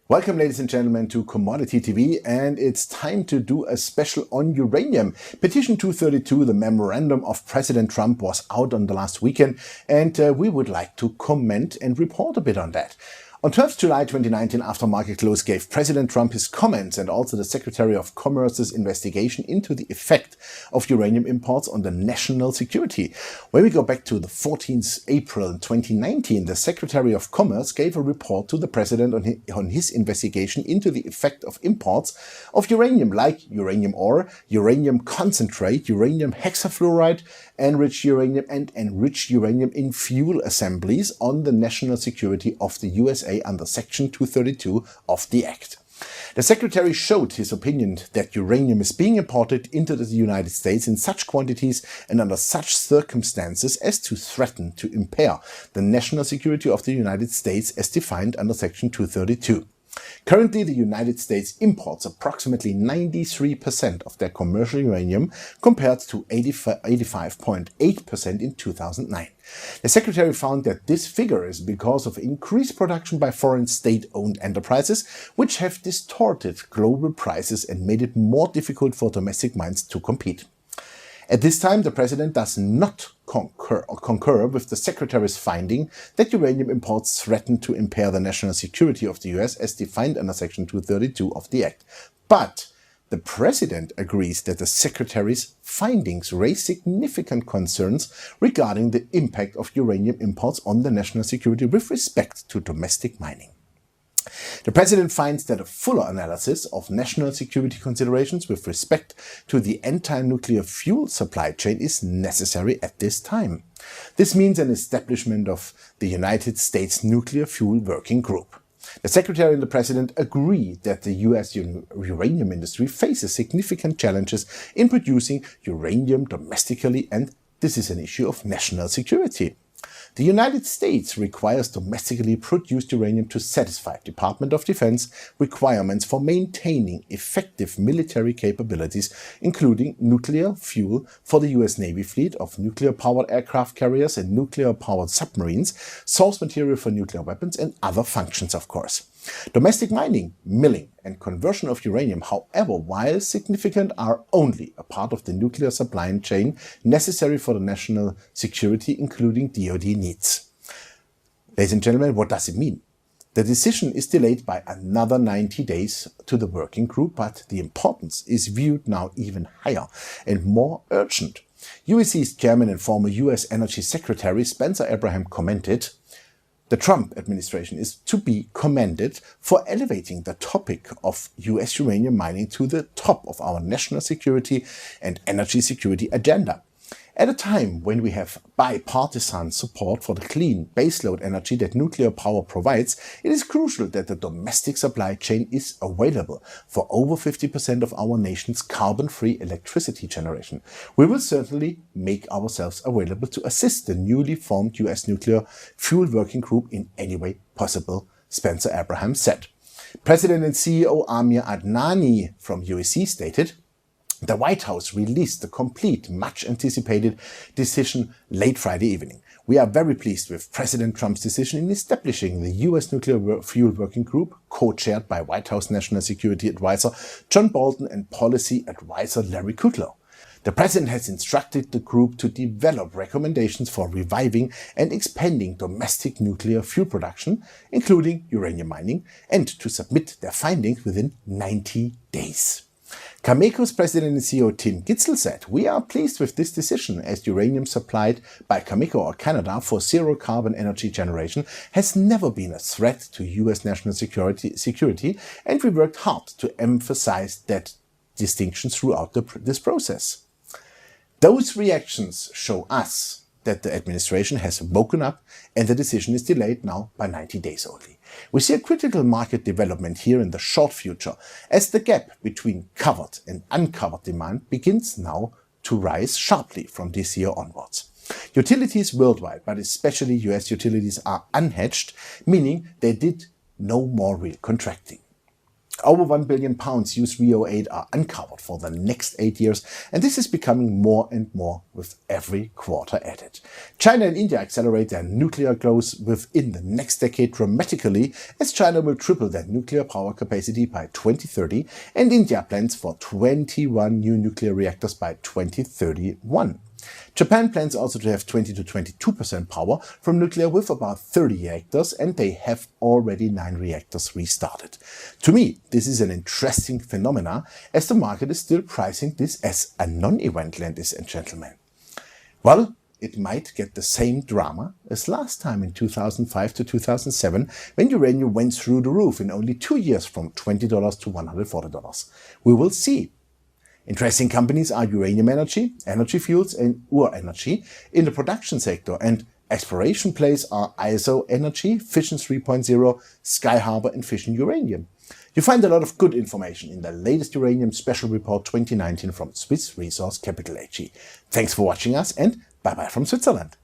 Welcome, ladies and gentlemen, to Commodity TV, and it's time to do a special on uranium. Petition 232, the memorandum of President Trump, was out on the last weekend, and we would like to comment and report a bit on that. On 12th July 2019, after market close, gave President Trump his comments and also the Secretary of Commerce's investigation into the effect of uranium imports on the national security. When we go back to the 14th April 2019, the Secretary of Commerce gave a report to the President on his investigation into the effect of imports of uranium, like uranium ore, uranium concentrate, uranium hexafluoride, enriched uranium and enriched uranium in fuel assemblies on the national security of the USA under Section 232 of the Act. The Secretary showed his opinion that uranium is being imported into the United States in such quantities and under such circumstances as to threaten to impair the national security of the United States as defined under Section 232. Currently, the United States imports approximately 93% of their commercial uranium compared to 85.8% in 2009. The Secretary found that this figure is because of increased production by foreign state-owned enterprises, which have distorted global prices and made it more difficult for domestic mines to compete. At this time, the President does not concur with the Secretary's finding that uranium imports threaten to impair the national security of the US as defined under Section 232 of the Act. But the President agrees that the Secretary's findings raise significant concerns regarding the impact of uranium imports on the national security with respect to domestic mining. The President finds that a fuller analysis of national security considerations with respect to the entire nuclear fuel supply chain is necessary at this time. This means an establishment of the United States Nuclear Fuel Working Group. The Secretary and the President agree that the US uranium industry faces significant challenges in producing uranium domestically, and this is an issue of national security. The United States requires domestically produced uranium to satisfy Department of Defense requirements for maintaining effective military capabilities, including nuclear fuel for the US Navy fleet of nuclear-powered aircraft carriers and nuclear-powered submarines, source material for nuclear weapons, and other functions, of course. Domestic mining, milling, and conversion of uranium, however, while significant, are only a part of the nuclear supply chain necessary for the national security, including DoD needs. Ladies and gentlemen, what does it mean? The decision is delayed by another 90 days to the working group, but the importance is viewed now even higher and more urgent. UEC's chairman and former US Energy Secretary Spencer Abraham commented, "The Trump administration is to be commended for elevating the topic of US uranium mining to the top of our national security and energy security agenda. At a time when we have bipartisan support for the clean baseload energy that nuclear power provides, it is crucial that the domestic supply chain is available for over 50% of our nation's carbon-free electricity generation. We will certainly make ourselves available to assist the newly formed US Nuclear Fuel Working Group in any way possible," Spencer Abraham said. President and CEO Amir Adnani from UEC stated, "The White House released the complete, much-anticipated decision late Friday evening. We are very pleased with President Trump's decision in establishing the U.S. Nuclear Fuel Working Group, co-chaired by White House National Security Advisor John Bolton and Policy Advisor Larry Kudlow. The President has instructed the group to develop recommendations for reviving and expanding domestic nuclear fuel production, including uranium mining, and to submit their findings within 90 days. Cameco's president and CEO Tim Gitzel said, "We are pleased with this decision as uranium supplied by Cameco or Canada for zero-carbon energy generation has never been a threat to US national security, and we worked hard to emphasize that distinction throughout this process." Those reactions show us that the administration has woken up and the decision is delayed now by 90 days only. We see a critical market development here in the short future as the gap between covered and uncovered demand begins now to rise sharply from this year onwards. Utilities worldwide, but especially US utilities, are unhedged, meaning they did no more real contracting. Over £1 billion used RIIO-8 are uncovered for the next 8 years, and this is becoming more and more with every quarter added. China and India accelerate their nuclear growth within the next decade dramatically, as China will triple their nuclear power capacity by 2030, and India plans for 21 new nuclear reactors by 2031. Japan plans also to have 20 to 22% power from nuclear with about 30 reactors, and they have already 9 reactors restarted. To me, this is an interesting phenomena, as the market is still pricing this as a non-event, ladies and gentlemen. Well, it might get the same drama as last time in 2005 to 2007, when uranium went through the roof in only 2 years from $20 to $140. We will see. Interesting companies are Uranium Energy, Energy Fuels and Ur-Energy in the production sector, and exploration plays are ISO Energy, Fission 3.0, Sky Harbor and Fission Uranium. You find a lot of good information in the latest Uranium Special Report 2019 from Swiss Resource Capital AG. Thanks for watching us, and bye bye from Switzerland.